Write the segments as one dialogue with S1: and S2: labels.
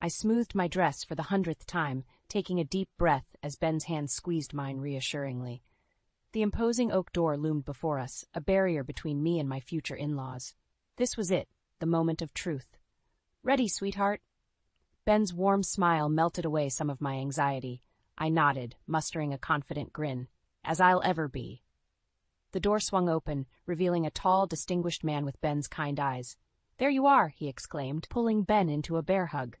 S1: I smoothed my dress for the 100th time, taking a deep breath as Ben's hand squeezed mine reassuringly. The imposing oak door loomed before us, a barrier between me and my future in-laws. This was it, the moment of truth. "Ready, sweetheart." Ben's warm smile melted away some of my anxiety. I nodded, mustering a confident grin. "As I'll ever be." The door swung open, revealing a tall, distinguished man with Ben's kind eyes. "There you are," he exclaimed, pulling Ben into a bear hug.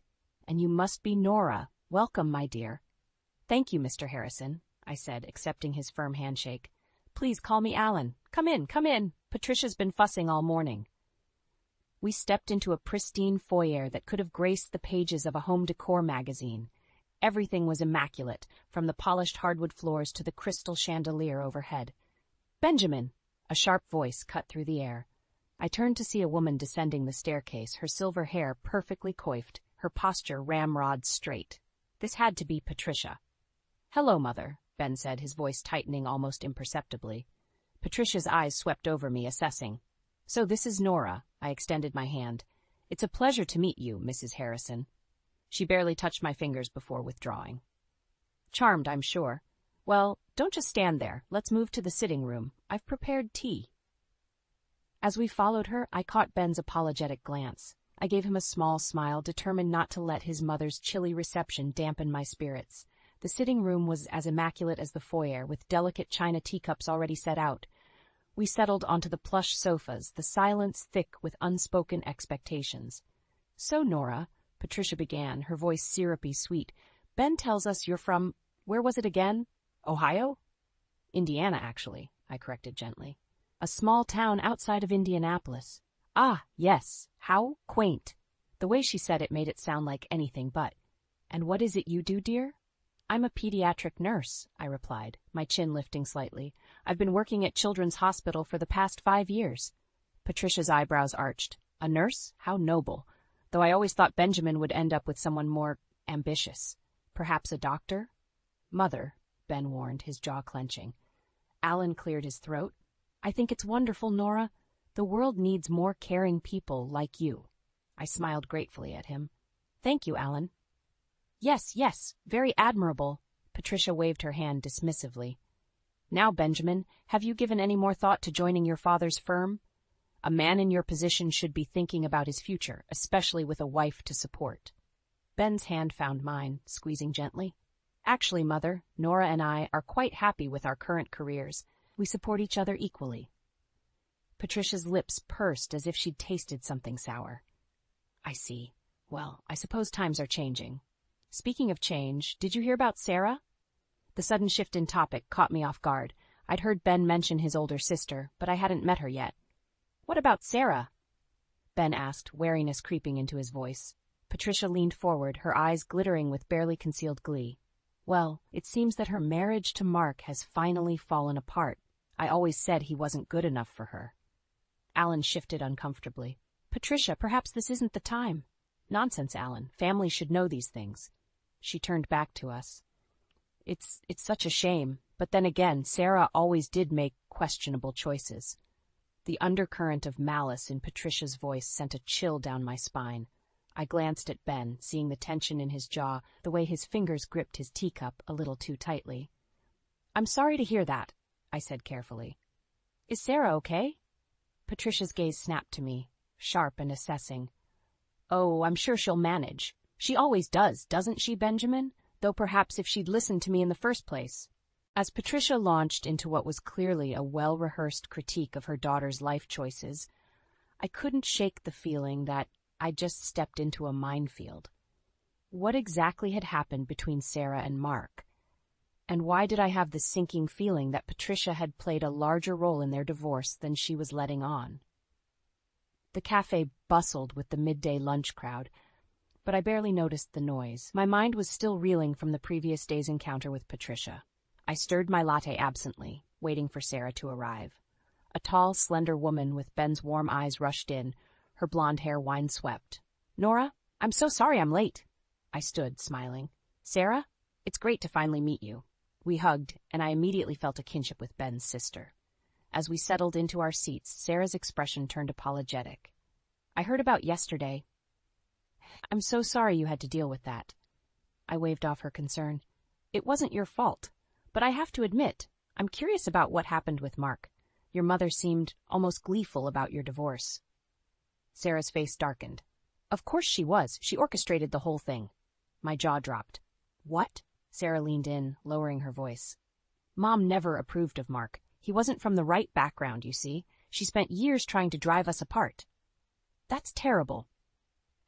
S1: "And you must be Nora. Welcome, my dear." "Thank you, Mr. Harrison," I said, accepting his firm handshake. "Please call me Alan. Come in, come in. Patricia's been fussing all morning." We stepped into a pristine foyer that could have graced the pages of a home decor magazine. Everything was immaculate, from the polished hardwood floors to the crystal chandelier overhead. "Benjamin!" A sharp voice cut through the air. I turned to see a woman descending the staircase, her silver hair perfectly coiffed, her posture ramrod straight. This had to be Patricia. "Hello, Mother," Ben said, his voice tightening almost imperceptibly. Patricia's eyes swept over me, assessing. "So this is Nora." I extended my hand. "It's a pleasure to meet you, Mrs. Harrison." She barely touched my fingers before withdrawing. "Charmed, I'm sure. Well, don't just stand there. Let's move to the sitting room. I've prepared tea." As we followed her, I caught Ben's apologetic glance. I gave him a small smile, determined not to let his mother's chilly reception dampen my spirits. The sitting room was as immaculate as the foyer, with delicate china teacups already set out. We settled onto the plush sofas, the silence thick with unspoken expectations. "So, Nora," Patricia began, her voice syrupy sweet, "Ben tells us you're from, where was it again? Ohio?" "Indiana, actually," I corrected gently. "A small town outside of Indianapolis." "Ah, yes. How quaint." The way she said it made it sound like anything but. "And what is it you do, dear?" "I'm a pediatric nurse," I replied, my chin lifting slightly. "I've been working at Children's Hospital for the past 5 years. Patricia's eyebrows arched. "A nurse? How noble. Though I always thought Benjamin would end up with someone more ambitious. Perhaps a doctor?" "Mother," Ben warned, his jaw clenching. Alan cleared his throat. "I think it's wonderful, Nora. The world needs more caring people like you." I smiled gratefully at him. "Thank you, Alan." Yes, very admirable." Patricia waved her hand dismissively. "Now, Benjamin, have you given any more thought to joining your father's firm? A man in your position should be thinking about his future, especially with a wife to support." Ben's hand found mine, squeezing gently. "Actually, Mother, Nora and I are quite happy with our current careers. We support each other equally." Patricia's lips pursed as if she'd tasted something sour. "I see. Well, I suppose times are changing. Speaking of change, did you hear about Sarah?" The sudden shift in topic caught me off guard. I'd heard Ben mention his older sister, but I hadn't met her yet. "What about Sarah?" Ben asked, wariness creeping into his voice. Patricia leaned forward, her eyes glittering with barely concealed glee. "Well, it seems that her marriage to Mark has finally fallen apart. I always said he wasn't good enough for her." Alan shifted uncomfortably. "Patricia, perhaps this isn't the time." "Nonsense, Alan. Families should know these things." She turned back to us. It's such a shame, but then again, Sarah always did make questionable choices." The undercurrent of malice in Patricia's voice sent a chill down my spine. I glanced at Ben, seeing the tension in his jaw, the way his fingers gripped his teacup a little too tightly. "I'm sorry to hear that," I said carefully. "Is Sarah okay?" Patricia's gaze snapped to me, sharp and assessing. "Oh, I'm sure she'll manage. She always does, doesn't she, Benjamin? Though perhaps if she'd listened to me in the first place." As Patricia launched into what was clearly a well-rehearsed critique of her daughter's life choices, I couldn't shake the feeling that I'd just stepped into a minefield. What exactly had happened between Sarah and Mark? And why did I have the sinking feeling that Patricia had played a larger role in their divorce than she was letting on? The cafe bustled with the midday lunch crowd, but I barely noticed the noise. My mind was still reeling from the previous day's encounter with Patricia. I stirred my latte absently, waiting for Sarah to arrive. A tall, slender woman with Ben's warm eyes rushed in, her blonde hair wind-swept. "Nora, I'm so sorry I'm late." I stood, smiling. "Sarah, it's great to finally meet you." We hugged, and I immediately felt a kinship with Ben's sister. As we settled into our seats, Sarah's expression turned apologetic. "I heard about yesterday." I'm so sorry you had to deal with that. I waved off her concern. It wasn't your fault, but I have to admit, I'm curious about what happened with Mark. Your mother seemed almost gleeful about your divorce. Sarah's face darkened. Of course she was. She orchestrated the whole thing. My jaw dropped. What? Sarah leaned in, lowering her voice. Mom never approved of Mark. He wasn't from the right background, you see. She spent years trying to drive us apart. That's terrible.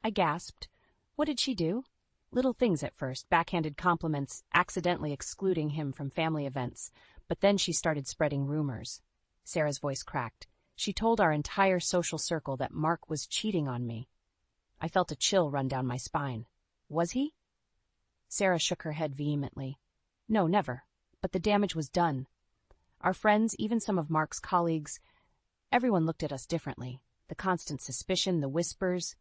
S1: I gasped. What did she do? Little things at first, backhanded compliments, accidentally excluding him from family events, but then she started spreading rumors. Sarah's voice cracked. She told our entire social circle that Mark was cheating on me. I felt a chill run down my spine. Was he? Sarah shook her head vehemently. No, never. But the damage was done. Our friends, even some of Mark's colleagues, everyone looked at us differently. The constant suspicion, the whispers,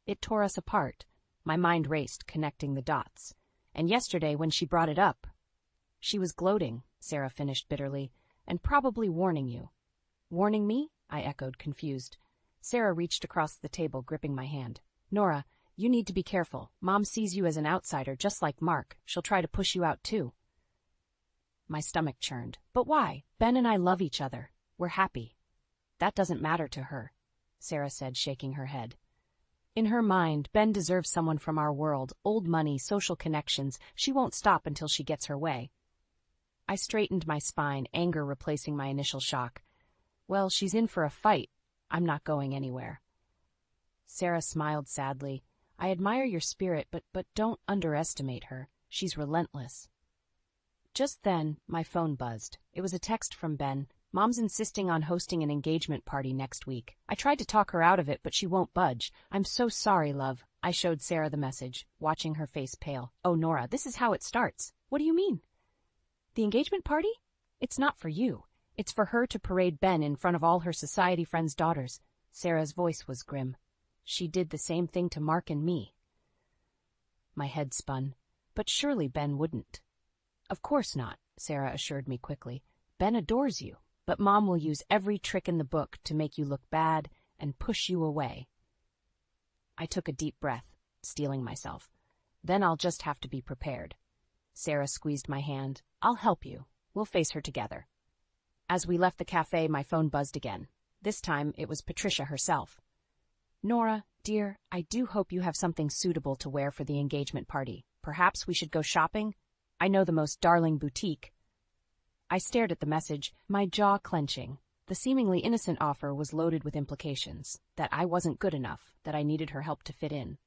S1: it tore us apart. My mind raced, connecting the dots. And yesterday, when she brought it up, she was gloating, Sarah finished bitterly, and probably warning you. Warning me? I echoed, confused. Sarah reached across the table, gripping my hand. Nora, you need to be careful. Mom sees you as an outsider, just like Mark. She'll try to push you out, too. My stomach churned. But why? Ben and I love each other. We're happy. That doesn't matter to her, Sarah said, shaking her head. In her mind, Ben deserves someone from our world, old money, social connections. She won't stop until she gets her way. I straightened my spine, anger replacing my initial shock. Well, she's in for a fight. I'm not going anywhere. Sarah smiled sadly. I admire your spirit, but don't underestimate her. She's relentless. Just then, my phone buzzed. It was a text from Ben. Mom's insisting on hosting an engagement party next week. I tried to talk her out of it, but she won't budge. I'm so sorry, love. I showed Sarah the message, watching her face pale. Oh, Nora, this is how it starts. What do you mean? The engagement party? It's not for you. It's for her to parade Ben in front of all her society friends' daughters. Sarah's voice was grim. She did the same thing to Mark and me. My head spun. But surely Ben wouldn't. Of course not, Sarah assured me quickly. Ben adores you. But Mom will use every trick in the book to make you look bad and push you away. I took a deep breath, steeling myself. Then I'll just have to be prepared. Sarah squeezed my hand. I'll help you. We'll face her together. As we left the cafe, my phone buzzed again. This time, it was Patricia herself. Nora, dear, I do hope you have something suitable to wear for the engagement party. Perhaps we should go shopping? I know the most darling boutique. I stared at the message, my jaw clenching. The seemingly innocent offer was loaded with implications, that I wasn't good enough, that I needed her help to fit in.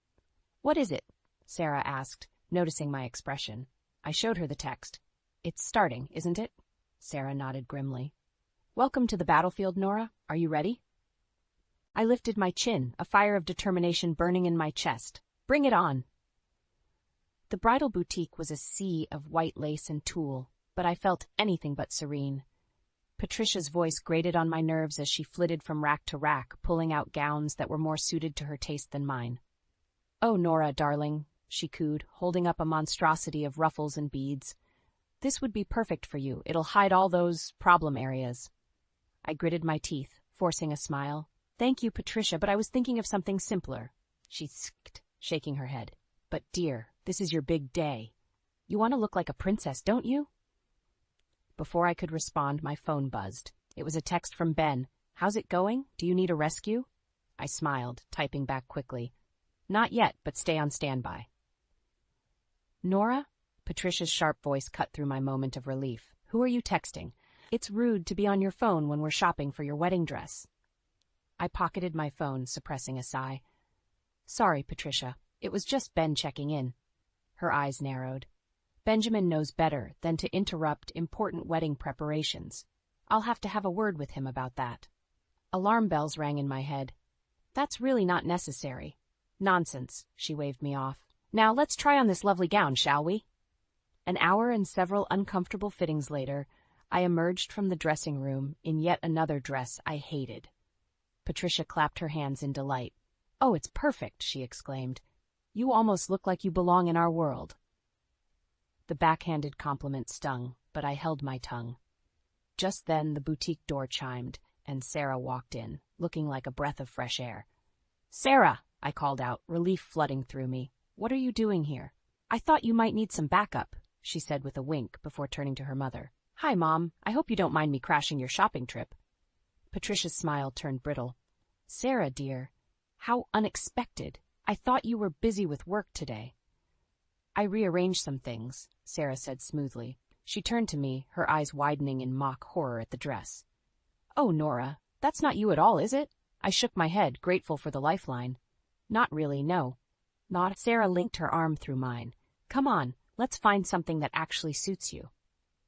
S1: What is it? Sarah asked, noticing my expression. I showed her the text. It's starting, isn't it? Sarah nodded grimly. Welcome to the battlefield, Nora. Are you ready? I lifted my chin, a fire of determination burning in my chest. Bring it on! The bridal boutique was a sea of white lace and tulle, but I felt anything but serene. Patricia's voice grated on my nerves as she flitted from rack to rack, pulling out gowns that were more suited to her taste than mine. Oh, Nora, darling, she cooed, holding up a monstrosity of ruffles and beads. This would be perfect for you. It'll hide all those problem areas. I gritted my teeth, forcing a smile. Thank you, Patricia, but I was thinking of something simpler. She skipped, shaking her head. But, dear, this is your big day. You want to look like a princess, don't you? Before I could respond, my phone buzzed. It was a text from Ben. How's it going? Do you need a rescue? I smiled, typing back quickly. Not yet, but stay on standby. Nora? Patricia's sharp voice cut through my moment of relief. Who are you texting? It's rude to be on your phone when we're shopping for your wedding dress. I pocketed my phone, suppressing a sigh. Sorry, Patricia. It was just Ben checking in. Her eyes narrowed. Benjamin knows better than to interrupt important wedding preparations. I'll have to have a word with him about that. Alarm bells rang in my head. That's really not necessary. Nonsense, she waved me off. Now let's try on this lovely gown, shall we? An hour and several uncomfortable fittings later, I emerged from the dressing room in yet another dress I hated. Patricia clapped her hands in delight. Oh, it's perfect, she exclaimed. You almost look like you belong in our world. The backhanded compliment stung, but I held my tongue. Just then the boutique door chimed, and Sarah walked in, looking like a breath of fresh air. Sarah, I called out, relief flooding through me. What are you doing here? I thought you might need some backup, she said with a wink before turning to her mother. Hi, Mom. I hope you don't mind me crashing your shopping trip. Patricia's smile turned brittle. Sarah, dear, how unexpected. I thought you were busy with work today. I rearranged some things, Sarah said smoothly. She turned to me, her eyes widening in mock horror at the dress. Oh, Nora, that's not you at all, is it? I shook my head, grateful for the lifeline. Not really, no. Not. Sarah linked her arm through mine. Come on, let's find something that actually suits you.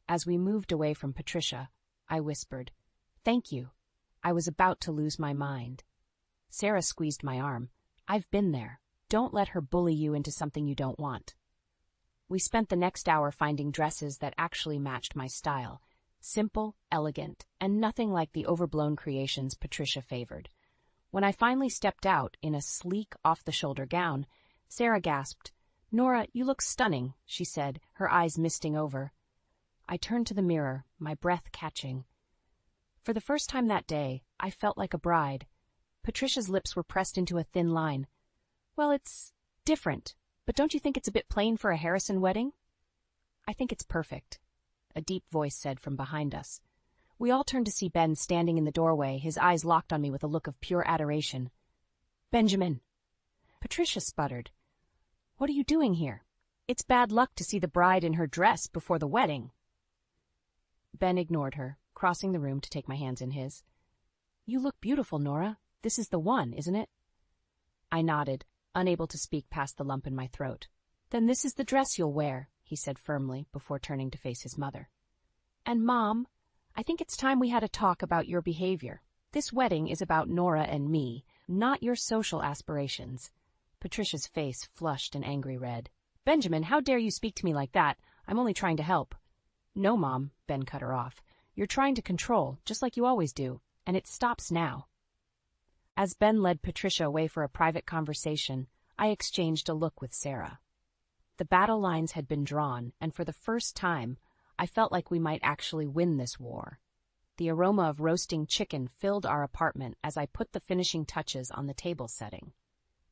S1: As we moved away from Patricia, I whispered, Thank you. I was about to lose my mind. Sarah squeezed my arm. I've been there. Don't let her bully you into something you don't want. We spent the next hour finding dresses that actually matched my style. Simple, elegant, and nothing like the overblown creations Patricia favored. When I finally stepped out in a sleek, off-the-shoulder gown, Sarah gasped, Nora, you look stunning, she said, her eyes misting over. I turned to the mirror, my breath catching. For the first time that day, I felt like a bride. Patricia's lips were pressed into a thin line. Well, it's different, but don't you think it's a bit plain for a Harrison wedding? I think it's perfect, a deep voice said from behind us. We all turned to see Ben standing in the doorway, his eyes locked on me with a look of pure adoration. Benjamin! Patricia sputtered. What are you doing here? It's bad luck to see the bride in her dress before the wedding. Ben ignored her, crossing the room to take my hands in his. You look beautiful, Nora. This is the one, isn't it? I nodded, unable to speak past the lump in my throat. Then this is the dress you'll wear, he said firmly, before turning to face his mother. And, Mom, I think it's time we had a talk about your behavior. This wedding is about Nora and me, not your social aspirations. Patricia's face flushed an angry red. Benjamin, how dare you speak to me like that? I'm only trying to help. No, Mom, Ben cut her off. You're trying to control, just like you always do, and it stops now. As Ben led Patricia away for a private conversation, I exchanged a look with Sarah. The battle lines had been drawn, and for the first time, I felt like we might actually win this war. The aroma of roasting chicken filled our apartment as I put the finishing touches on the table setting.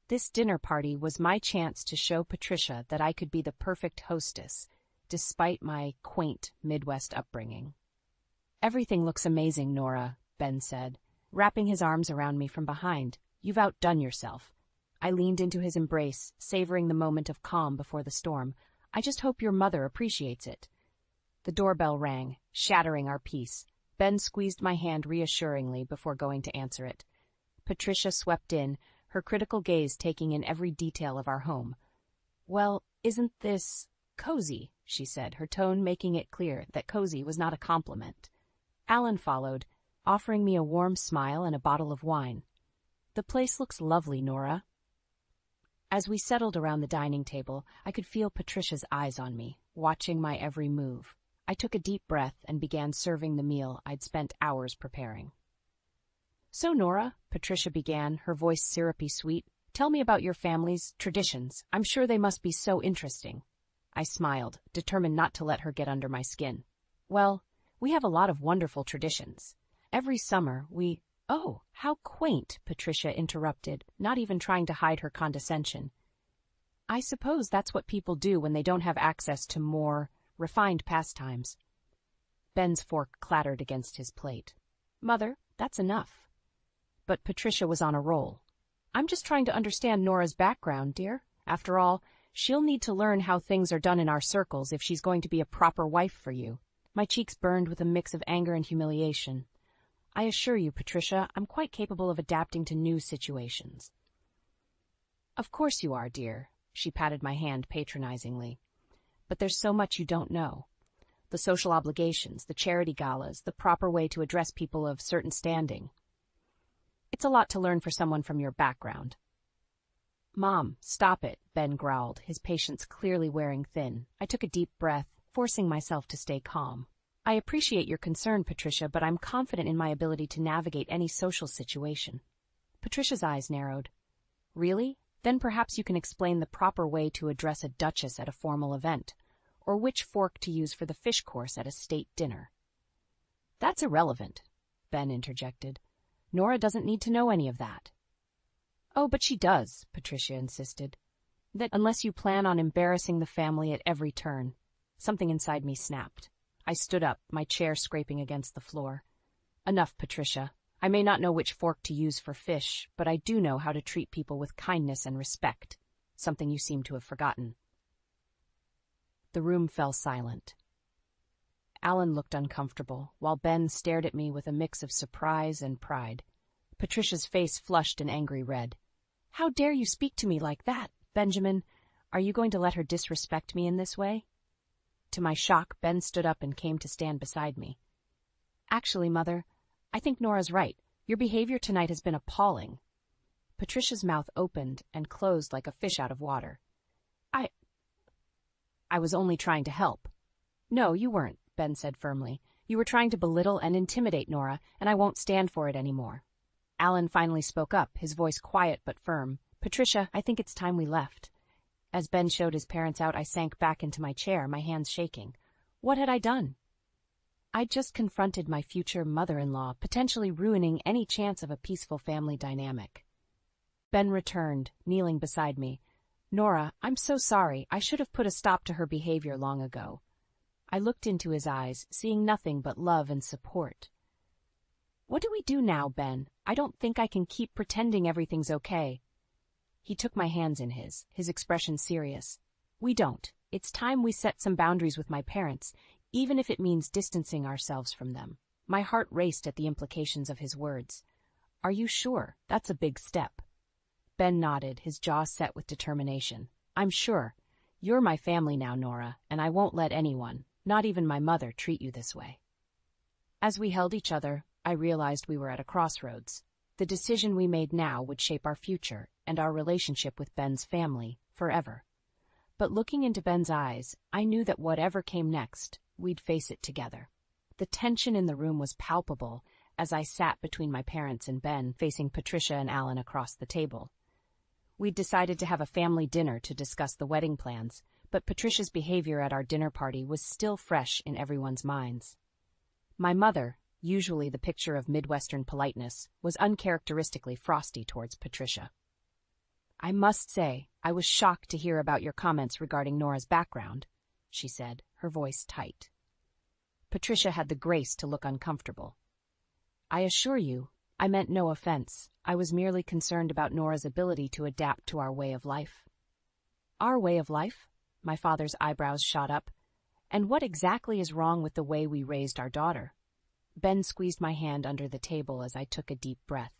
S1: This dinner party was my chance to show Patricia that I could be the perfect hostess, despite my quaint Midwest upbringing. Everything looks amazing, Nora, Ben said, wrapping his arms around me from behind. You've outdone yourself. I leaned into his embrace, savoring the moment of calm before the storm. I just hope your mother appreciates it. The doorbell rang, shattering our peace. Ben squeezed my hand reassuringly before going to answer it. Patricia swept in, her critical gaze taking in every detail of our home. Well, isn't this cozy, she said, her tone making it clear that cozy was not a compliment. Alan followed, offering me a warm smile and a bottle of wine. The place looks lovely, Nora. As we settled around the dining table, I could feel Patricia's eyes on me, watching my every move. I took a deep breath and began serving the meal I'd spent hours preparing. So, Nora, Patricia began, her voice syrupy sweet, tell me about your family's traditions. I'm sure they must be so interesting. I smiled, determined not to let her get under my skin. Well, we have a lot of wonderful traditions. Every summer, we— Oh, how quaint, Patricia interrupted, not even trying to hide her condescension. I suppose that's what people do when they don't have access to more refined pastimes. Ben's fork clattered against his plate. Mother, that's enough. But Patricia was on a roll. I'm just trying to understand Nora's background, dear. After all, she'll need to learn how things are done in our circles if she's going to be a proper wife for you. My cheeks burned with a mix of anger and humiliation. I assure you, Patricia, I'm quite capable of adapting to new situations. Of course you are, dear, she patted my hand patronizingly. But there's so much you don't know. The social obligations, the charity galas, the proper way to address people of certain standing. It's a lot to learn for someone from your background. Mom, stop it, Ben growled, his patience clearly wearing thin. I took a deep breath, forcing myself to stay calm. I appreciate your concern, Patricia, but I'm confident in my ability to navigate any social situation. Patricia's eyes narrowed. Really? Then perhaps you can explain the proper way to address a duchess at a formal event, or which fork to use for the fish course at a state dinner. That's irrelevant, Ben interjected. Nora doesn't need to know any of that. Oh, but she does, Patricia insisted. That unless you plan on embarrassing the family at every turn. Something inside me snapped. I stood up, my chair scraping against the floor. Enough, Patricia. I may not know which fork to use for fish, but I do know how to treat people with kindness and respect, something you seem to have forgotten. The room fell silent. Alan looked uncomfortable, while Ben stared at me with a mix of surprise and pride. Patricia's face flushed an angry red. How dare you speak to me like that, Benjamin? Are you going to let her disrespect me in this way? To my shock, Ben stood up and came to stand beside me. Actually, Mother, I think Nora's right. Your behavior tonight has been appalling. Patricia's mouth opened and closed like a fish out of water. I was only trying to help. No, you weren't, Ben said firmly. You were trying to belittle and intimidate Nora, and I won't stand for it anymore. Alan finally spoke up, his voice quiet but firm. Patricia, I think it's time we left. As Ben showed his parents out, I sank back into my chair, my hands shaking. What had I done? I'd just confronted my future mother-in-law, potentially ruining any chance of a peaceful family dynamic. Ben returned, kneeling beside me. Nora, I'm so sorry. I should have put a stop to her behavior long ago. I looked into his eyes, seeing nothing but love and support. What do we do now, Ben? I don't think I can keep pretending everything's okay. He took my hands in his expression serious. We don't. It's time we set some boundaries with my parents, even if it means distancing ourselves from them. My heart raced at the implications of his words. Are you sure? That's a big step. Ben nodded, his jaw set with determination. I'm sure. You're my family now, Nora, and I won't let anyone, not even my mother, treat you this way. As we held each other, I realized we were at a crossroads. The decision we made now would shape our future and our relationship with Ben's family forever. But looking into Ben's eyes, I knew that whatever came next, we'd face it together. The tension in the room was palpable as I sat between my parents and Ben, facing Patricia and Alan across the table. We'd decided to have a family dinner to discuss the wedding plans, but Patricia's behavior at our dinner party was still fresh in everyone's minds. My mother, usually the picture of Midwestern politeness, was uncharacteristically frosty towards Patricia. I must say, I was shocked to hear about your comments regarding Nora's background, she said, her voice tight. Patricia had the grace to look uncomfortable. I assure you, I meant no offense. I was merely concerned about Nora's ability to adapt to our way of life. Our way of life? My father's eyebrows shot up. And what exactly is wrong with the way we raised our daughter? Ben squeezed my hand under the table as I took a deep breath.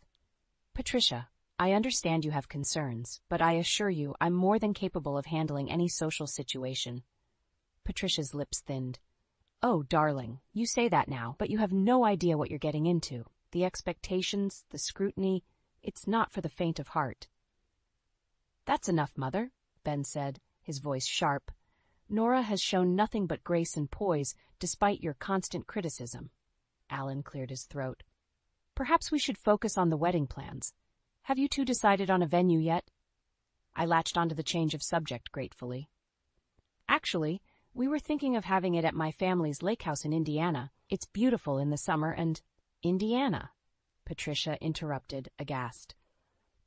S1: Patricia, I understand you have concerns, but I assure you I'm more than capable of handling any social situation. Patricia's lips thinned. Oh, darling, you say that now, but you have no idea what you're getting into. The expectations, the scrutiny, it's not for the faint of heart. That's enough, Mother, Ben said, his voice sharp. Nora has shown nothing but grace and poise, despite your constant criticism. Alan cleared his throat. Perhaps we should focus on the wedding plans. Have you two decided on a venue yet? I latched onto the change of subject gratefully. Actually, we were thinking of having it at my family's lake house in Indiana. It's beautiful in the summer and... Indiana, Patricia interrupted, aghast.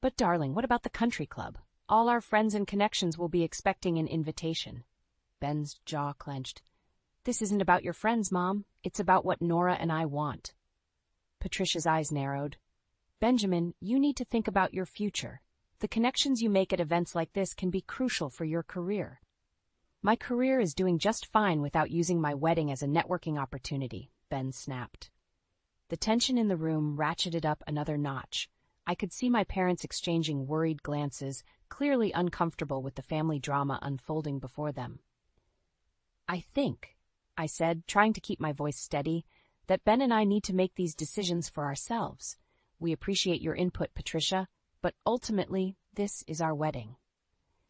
S1: But darling, what about the country club? All our friends and connections will be expecting an invitation. Ben's jaw clenched. This isn't about your friends, Mom. It's about what Nora and I want. Patricia's eyes narrowed. Benjamin, you need to think about your future. The connections you make at events like this can be crucial for your career. My career is doing just fine without using my wedding as a networking opportunity, Ben snapped. The tension in the room ratcheted up another notch. I could see my parents exchanging worried glances, clearly uncomfortable with the family drama unfolding before them. I think, I said, trying to keep my voice steady, that Ben and I need to make these decisions for ourselves. We appreciate your input, Patricia, but ultimately, this is our wedding.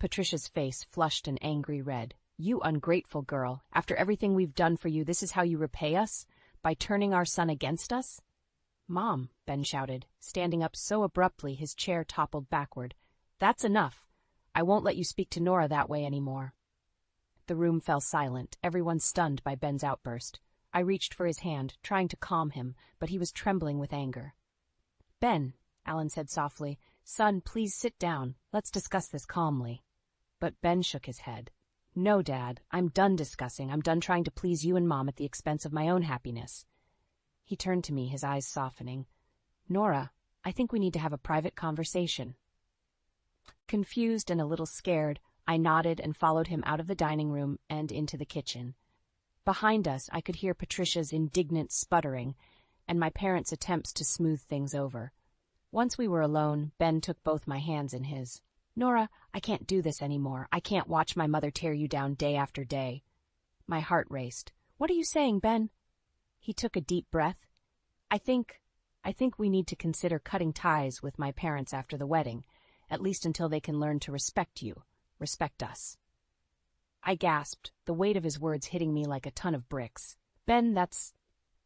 S1: Patricia's face flushed an angry red. You ungrateful girl. After everything we've done for you, this is how you repay us? By turning our son against us? Mom, Ben shouted, standing up so abruptly his chair toppled backward. That's enough. I won't let you speak to Nora that way anymore. The room fell silent, everyone stunned by Ben's outburst. I reached for his hand, trying to calm him, but he was trembling with anger. Ben, Alan said softly, Son, please sit down. Let's discuss this calmly. But Ben shook his head. No, Dad, I'm done discussing. I'm done trying to please you and Mom at the expense of my own happiness. He turned to me, his eyes softening. Nora, I think we need to have a private conversation. Confused and a little scared, I nodded and followed him out of the dining room and into the kitchen. Behind us, I could hear Patricia's indignant sputtering and my parents' attempts to smooth things over. Once we were alone, Ben took both my hands in his. Nora, I can't do this anymore. I can't watch my mother tear you down day after day. My heart raced. What are you saying, Ben? He took a deep breath. I think we need to consider cutting ties with my parents after the wedding, at least until they can learn to respect you, respect us. I gasped, the weight of his words hitting me like a ton of bricks. Ben, that's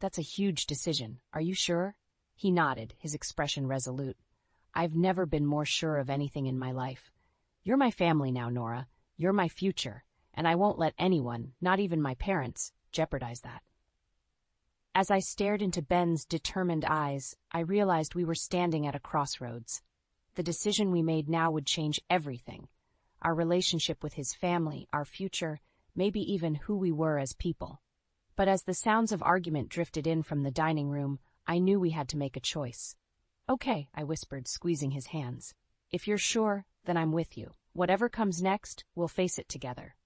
S1: a huge decision. Are you sure? He nodded, his expression resolute. I've never been more sure of anything in my life. You're my family now, Nora. You're my future, and I won't let anyone, not even my parents, jeopardize that. As I stared into Ben's determined eyes, I realized we were standing at a crossroads. The decision we made now would change everything. Our relationship with his family, our future, maybe even who we were as people. But as the sounds of argument drifted in from the dining room, I knew we had to make a choice. Okay, I whispered, squeezing his hands. If you're sure, then I'm with you. Whatever comes next, we'll face it together.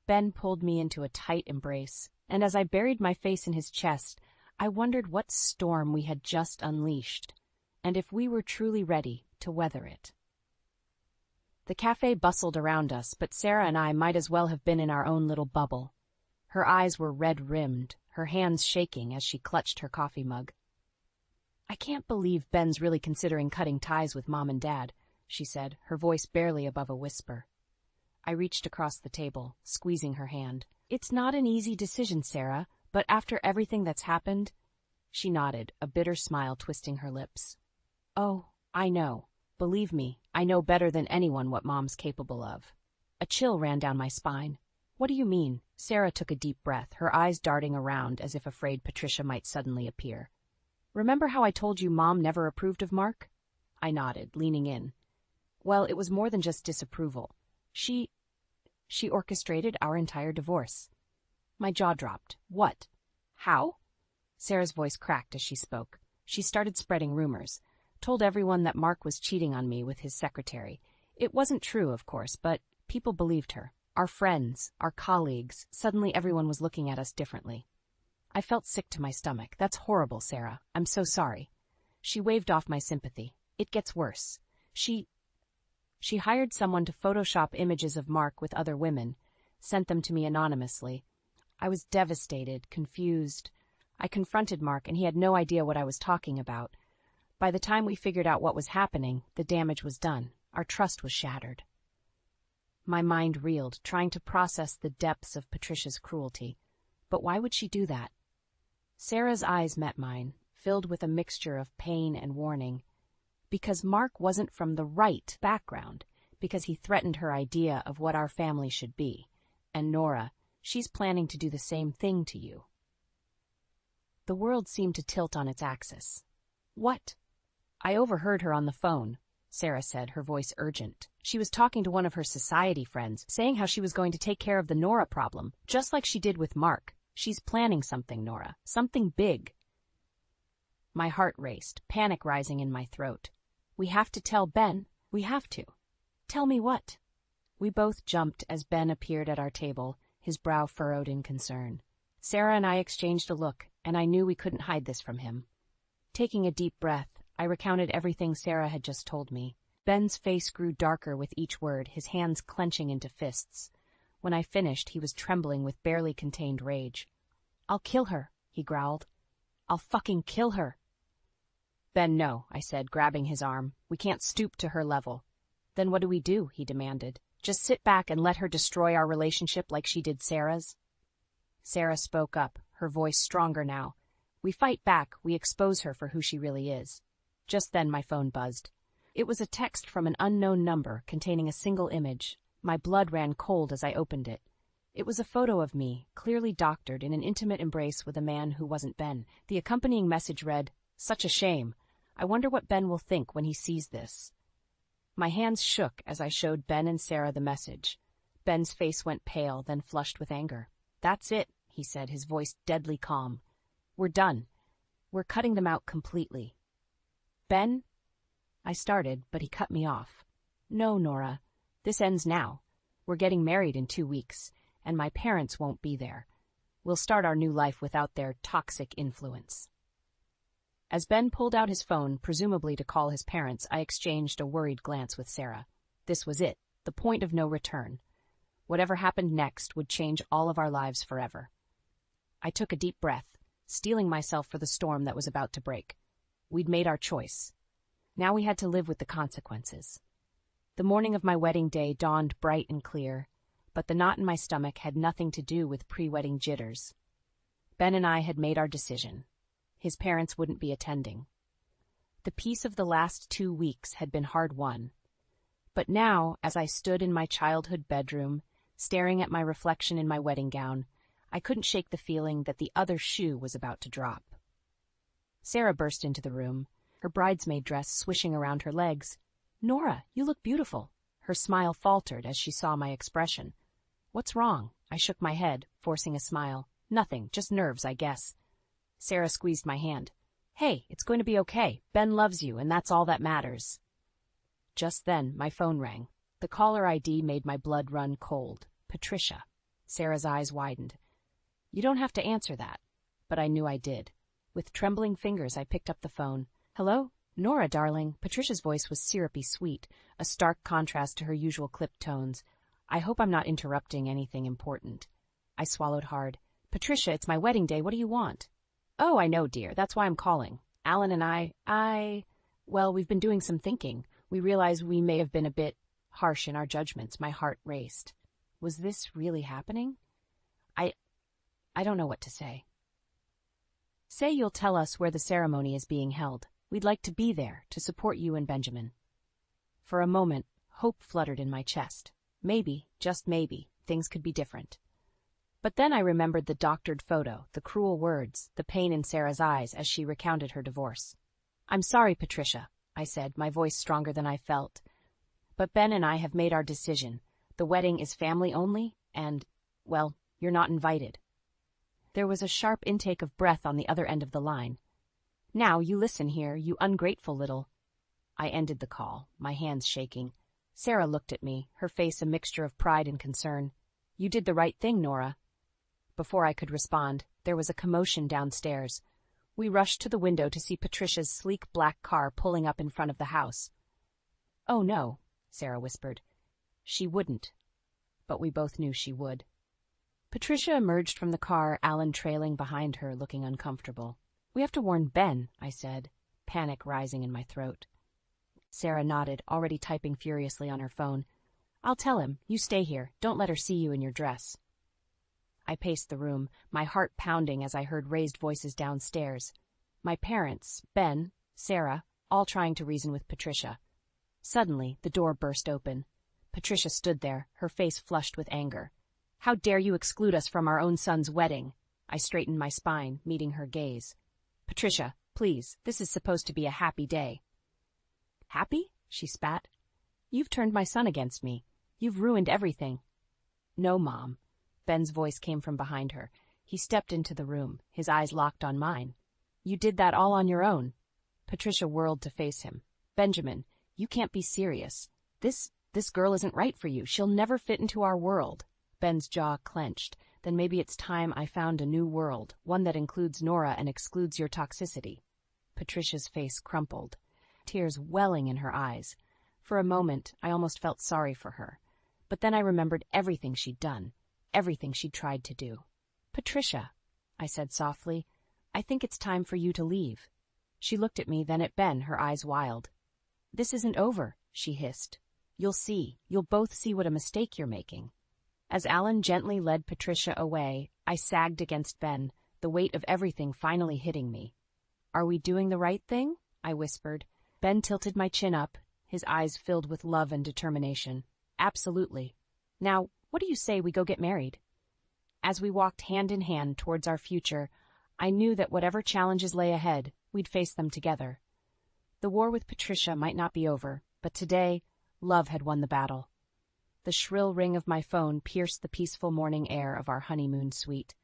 S1: Ben pulled me into a tight embrace, and as I buried my face in his chest, I wondered what storm we had just unleashed, and if we were truly ready to weather it. The cafe bustled around us, but Sarah and I might as well have been in our own little bubble. Her eyes were red-rimmed, her hands shaking as she clutched her coffee mug. I can't believe Ben's really considering cutting ties with Mom and Dad, she said, her voice barely above a whisper. I reached across the table, squeezing her hand. It's not an easy decision, Sarah, but after everything that's happened... She nodded, a bitter smile twisting her lips. Oh, I know. Believe me, I know better than anyone what Mom's capable of. A chill ran down my spine. What do you mean? Sarah took a deep breath, her eyes darting around as if afraid Patricia might suddenly appear. Remember how I told you Mom never approved of Mark? I nodded, leaning in. Well, it was more than just disapproval. She orchestrated our entire divorce. My jaw dropped. What? How? Sarah's voice cracked as she spoke. She started spreading rumors. Told everyone that Mark was cheating on me with his secretary. It wasn't true, of course, but people believed her. Our friends, our colleagues, suddenly everyone was looking at us differently. I felt sick to my stomach. That's horrible, Sarah. I'm so sorry. She waved off my sympathy. It gets worse. She hired someone to Photoshop images of Mark with other women, sent them to me anonymously. I was devastated, confused. I confronted Mark, and he had no idea what I was talking about. By the time we figured out what was happening, the damage was done. Our trust was shattered. My mind reeled, trying to process the depths of Patricia's cruelty. But why would she do that? Sarah's eyes met mine, filled with a mixture of pain and warning. Because Mark wasn't from the right background, because he threatened her idea of what our family should be. And Nora, she's planning to do the same thing to you. The world seemed to tilt on its axis. What? I overheard her on the phone, Sarah said, her voice urgent. She was talking to one of her society friends, saying how she was going to take care of the Nora problem, just like she did with Mark. She's planning something, Nora. Something big. My heart raced, panic rising in my throat. We have to tell Ben. We have to. Tell me what? We both jumped as Ben appeared at our table, his brow furrowed in concern. Sarah and I exchanged a look, and I knew we couldn't hide this from him. Taking a deep breath, I recounted everything Sarah had just told me. Ben's face grew darker with each word, his hands clenching into fists. When I finished, he was trembling with barely contained rage. I'll kill her, he growled. I'll fucking kill her. Ben, no, I said, grabbing his arm. We can't stoop to her level. Then what do we do? He demanded. Just sit back and let her destroy our relationship like she did Sarah's? Sarah spoke up, her voice stronger now. We fight back, we expose her for who she really is. Just then my phone buzzed. It was a text from an unknown number containing a single image. My blood ran cold as I opened it. It was a photo of me, clearly doctored, in an intimate embrace with a man who wasn't Ben. The accompanying message read, "Such a shame. I wonder what Ben will think when he sees this." My hands shook as I showed Ben and Sarah the message. Ben's face went pale, then flushed with anger. "That's it," he said, his voice deadly calm. "We're done. We're cutting them out completely." "Ben?" I started, but he cut me off. "No, Nora. This ends now. We're getting married in 2 weeks, and my parents won't be there. We'll start our new life without their toxic influence." As Ben pulled out his phone, presumably to call his parents, I exchanged a worried glance with Sarah. This was it, the point of no return. Whatever happened next would change all of our lives forever. I took a deep breath, steeling myself for the storm that was about to break. We'd made our choice. Now we had to live with the consequences. The morning of my wedding day dawned bright and clear, but the knot in my stomach had nothing to do with pre-wedding jitters. Ben and I had made our decision. His parents wouldn't be attending. The peace of the last 2 weeks had been hard-won. But now, as I stood in my childhood bedroom, staring at my reflection in my wedding gown, I couldn't shake the feeling that the other shoe was about to drop. Sarah burst into the room, her bridesmaid dress swishing around her legs. "Nora, you look beautiful." Her smile faltered as she saw my expression. "What's wrong?" I shook my head, forcing a smile. "Nothing, just nerves, I guess." Sarah squeezed my hand. "Hey, it's going to be okay. Ben loves you, and that's all that matters." Just then, my phone rang. The caller ID made my blood run cold. Patricia. Sarah's eyes widened. "You don't have to answer that." But I knew I did. With trembling fingers, I picked up the phone. "Hello? Nora, darling." Patricia's voice was syrupy sweet, a stark contrast to her usual clipped tones. "I hope I'm not interrupting anything important." I swallowed hard. "Patricia, it's my wedding day. What do you want?" "Oh, I know, dear. That's why I'm calling. Alan and well, we've been doing some thinking. We realize we may have been a bit harsh in our judgments." My heart raced. Was this really happening? I don't know what to say. "Say you'll tell us where the ceremony is being held. We'd like to be there to support you and Benjamin." For a moment, hope fluttered in my chest. Maybe, just maybe, things could be different. But then I remembered the doctored photo, the cruel words, the pain in Sarah's eyes as she recounted her divorce. "I'm sorry, Patricia," I said, my voice stronger than I felt. "But Ben and I have made our decision. The wedding is family only, and, well, you're not invited." There was a sharp intake of breath on the other end of the line. "Now, you listen here, you ungrateful little—" I ended the call, my hands shaking. Sarah looked at me, her face a mixture of pride and concern. "You did the right thing, Nora." Before I could respond, there was a commotion downstairs. We rushed to the window to see Patricia's sleek black car pulling up in front of the house. "Oh, no," Sarah whispered. She wouldn't. But we both knew she would. Patricia emerged from the car, Alan trailing behind her, looking uncomfortable. "We have to warn Ben," I said, panic rising in my throat. Sarah nodded, already typing furiously on her phone. "I'll tell him. You stay here. Don't let her see you in your dress." I paced the room, my heart pounding as I heard raised voices downstairs. My parents, Ben, Sarah, all trying to reason with Patricia. Suddenly, the door burst open. Patricia stood there, her face flushed with anger. "How dare you exclude us from our own son's wedding?" I straightened my spine, meeting her gaze. "Patricia, please, this is supposed to be a happy day." "Happy?" she spat. "You've turned my son against me. You've ruined everything." "No, Mom." Ben's voice came from behind her. He stepped into the room, his eyes locked on mine. "You did that all on your own." Patricia whirled to face him. "Benjamin, you can't be serious. This girl isn't right for you. She'll never fit into our world." Ben's jaw clenched. "Then maybe it's time I found a new world, one that includes Nora and excludes your toxicity." Patricia's face crumpled, tears welling in her eyes. For a moment, I almost felt sorry for her. But then I remembered everything she'd done, everything she'd tried to do. "Patricia," I said softly, "I think it's time for you to leave." She looked at me, then at Ben, her eyes wild. "This isn't over," she hissed. "You'll see. You'll both see what a mistake you're making." As Alan gently led Patricia away, I sagged against Ben, the weight of everything finally hitting me. "Are we doing the right thing?" I whispered. Ben tilted my chin up, his eyes filled with love and determination. "Absolutely. Now, what do you say we go get married?" As we walked hand in hand towards our future, I knew that whatever challenges lay ahead, we'd face them together. The war with Patricia might not be over, but today, Love had won the battle. The shrill ring of my phone pierced the peaceful morning air of our honeymoon suite.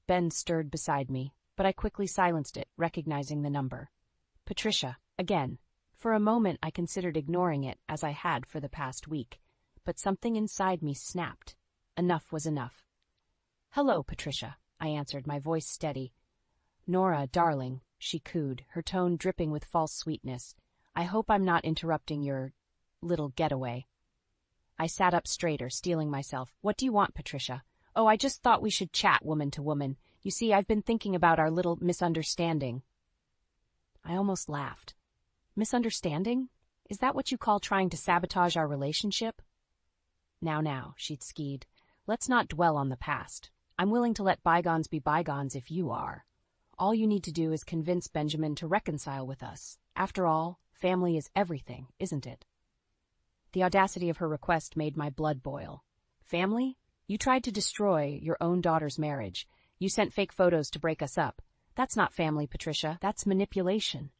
S1: Ben stirred beside me, but I quickly silenced it, recognizing the number. Patricia, again. For a moment I considered ignoring it, as I had for the past week, but something inside me snapped. Enough was enough. "Hello, Patricia," I answered, my voice steady. "Nora, darling," she cooed, her tone dripping with false sweetness. "I hope I'm not interrupting your little getaway." I sat up straighter, steeling myself. "What do you want, Patricia?" "Oh, I just thought we should chat woman to woman. You see, I've been thinking about our little misunderstanding." I almost laughed. Misunderstanding? Is that what you call trying to sabotage our relationship? Now, she'd skied. Let's not dwell on the past. I'm willing to let bygones be bygones if you are. All you need to do is convince Benjamin to reconcile with us. After all, family is everything, isn't it? The audacity of her request made my blood boil. Family? You tried to destroy your own daughter's marriage. You sent fake photos to break us up. That's not family, Patricia. That's manipulation.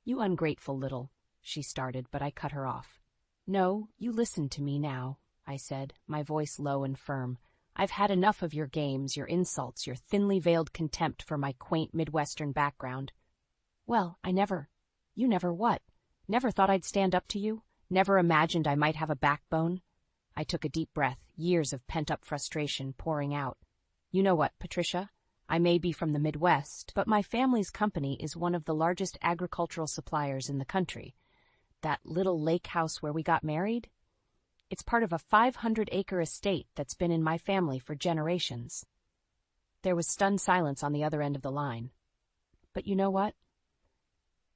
S1: "You ungrateful little," she started, but I cut her off. "No, you listen to me now," I said, my voice low and firm. "I've had enough of your games, your insults, your thinly veiled contempt for my quaint Midwestern background." "Well, you never what? Never thought I'd stand up to you? Never imagined I might have a backbone?" I took a deep breath, years of pent-up frustration pouring out. "You know what, Patricia? I may be from the Midwest, but my family's company is one of the largest agricultural suppliers in the country. That little lake house where we got married? It's part of a 500-acre estate that's been in my family for generations." There was stunned silence on the other end of the line. "But you know what?"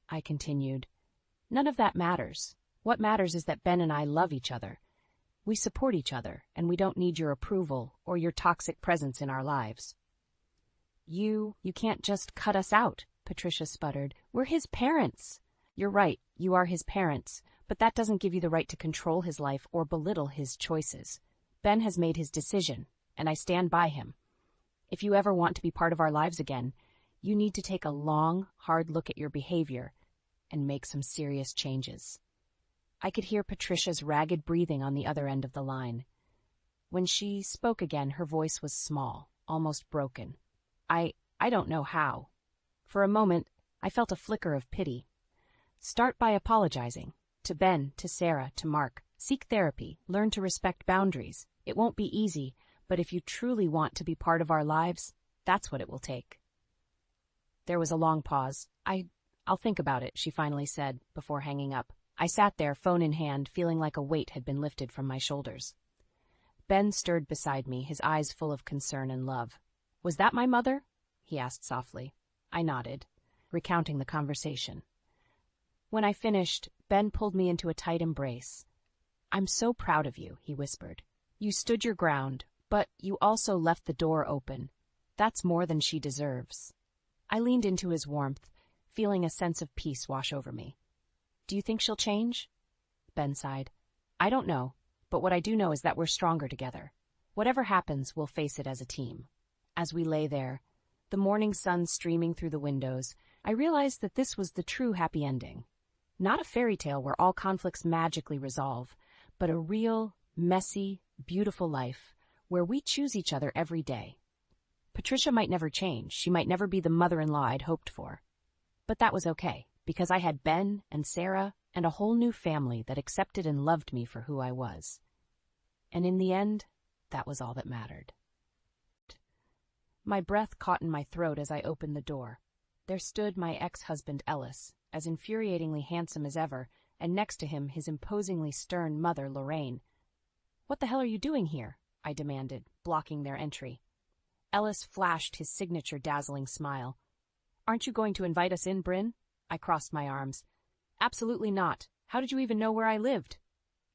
S1: I continued. "None of that matters. What matters is that Ben and I love each other. We support each other, and we don't need your approval or your toxic presence in our lives." You can't just cut us out," Patricia sputtered. "We're his parents." "You're right, you are his parents, but that doesn't give you the right to control his life or belittle his choices. Ben has made his decision, and I stand by him. If you ever want to be part of our lives again, you need to take a long, hard look at your behavior and make some serious changes." I could hear Patricia's ragged breathing on the other end of the line. When she spoke again, her voice was small, almost broken. I don't know how. For a moment, I felt a flicker of pity. "Start by apologizing. To Ben, to Sarah, to Mark. Seek therapy. Learn to respect boundaries. It won't be easy, but if you truly want to be part of our lives, that's what it will take." There was a long pause. I'll think about it," she finally said, before hanging up. I sat there, phone in hand, feeling like a weight had been lifted from my shoulders. Ben stirred beside me, his eyes full of concern and love. "Was that my mother?" he asked softly. I nodded, recounting the conversation. When I finished, Ben pulled me into a tight embrace. "I'm so proud of you," he whispered. "You stood your ground, but you also left the door open. That's more than she deserves." I leaned into his warmth, feeling a sense of peace wash over me. "Do you think she'll change?" Ben sighed. "I don't know, but what I do know is that we're stronger together. Whatever happens, we'll face it as a team." As we lay there, the morning sun streaming through the windows, I realized that this was the true happy ending. Not a fairy tale where all conflicts magically resolve, but a real, messy, beautiful life where we choose each other every day. Patricia might never change. She might never be the mother-in-law I'd hoped for. But that was okay, because I had Ben and Sarah and a whole new family that accepted and loved me for who I was. And in the end, that was all that mattered. My breath caught in my throat as I opened the door. There stood my ex-husband Ellis, as infuriatingly handsome as ever, and next to him his imposingly stern mother, Lorraine. "What the hell are you doing here?" I demanded, blocking their entry. Ellis flashed his signature dazzling smile. "Aren't you going to invite us in, Bryn?" I crossed my arms. "Absolutely not. How did you even know where I lived?"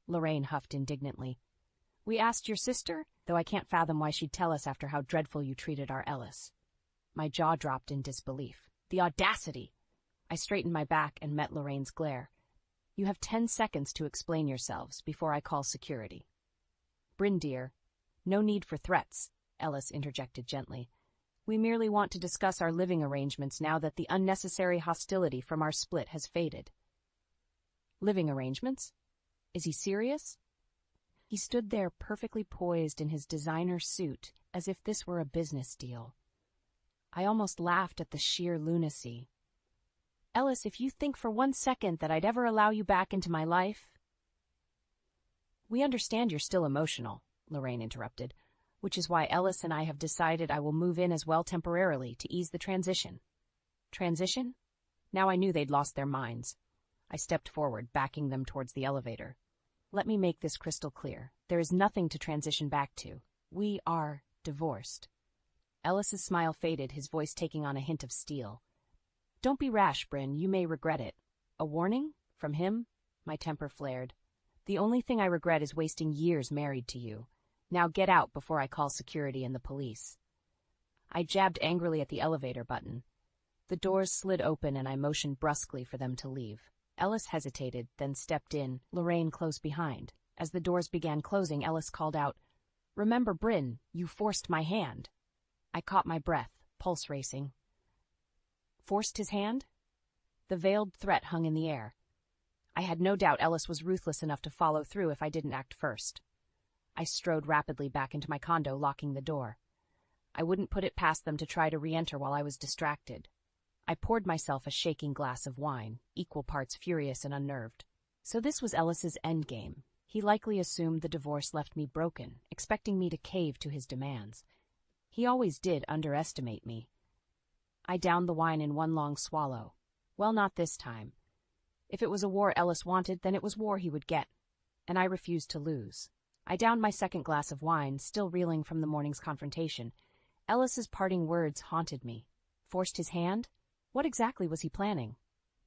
S1: Lorraine huffed indignantly. "We asked your sister, though I can't fathom why she'd tell us after how dreadful you treated our Ellis." My jaw dropped in disbelief. The audacity! I straightened my back and met Lorraine's glare. "You have 10 seconds to explain yourselves before I call security." "Bryn, dear, no need for threats," Ellis interjected gently. "We merely want to discuss our living arrangements now that the unnecessary hostility from our split has faded." "Living arrangements?" Is he serious? He stood there perfectly poised in his designer suit, as if this were a business deal. I almost laughed at the sheer lunacy. Ellis, if you think for 1 second that I'd ever allow you back into my life— We understand you're still emotional, Lorraine interrupted, which is why Ellis and I have decided I will move in as well temporarily to ease the transition. Transition? Now I knew they'd lost their minds. I stepped forward, backing them towards the elevator. Let me make this crystal clear. There is nothing to transition back to. We are divorced. Ellis's smile faded, his voice taking on a hint of steel. Don't be rash, Bryn. You may regret it. A warning? From him? My temper flared. The only thing I regret is wasting years married to you. Now get out before I call security and the police. I jabbed angrily at the elevator button. The doors slid open and I motioned brusquely for them to leave. Ellis hesitated, then stepped in, Lorraine close behind. As the doors began closing, Ellis called out, Remember, Bryn, you forced my hand. I caught my breath, pulse racing. Forced his hand? The veiled threat hung in the air. I had no doubt Ellis was ruthless enough to follow through if I didn't act first. I strode rapidly back into my condo, locking the door. I wouldn't put it past them to try to re-enter while I was distracted. I poured myself a shaking glass of wine, equal parts furious and unnerved. So this was Ellis's endgame. He likely assumed the divorce left me broken, expecting me to cave to his demands. He always did underestimate me. I downed the wine in one long swallow. Well, not this time. If it was a war Ellis wanted, then it was war he would get, and I refused to lose. I downed my second glass of wine, still reeling from the morning's confrontation. Ellis's parting words haunted me. Forced his hand? What exactly was he planning?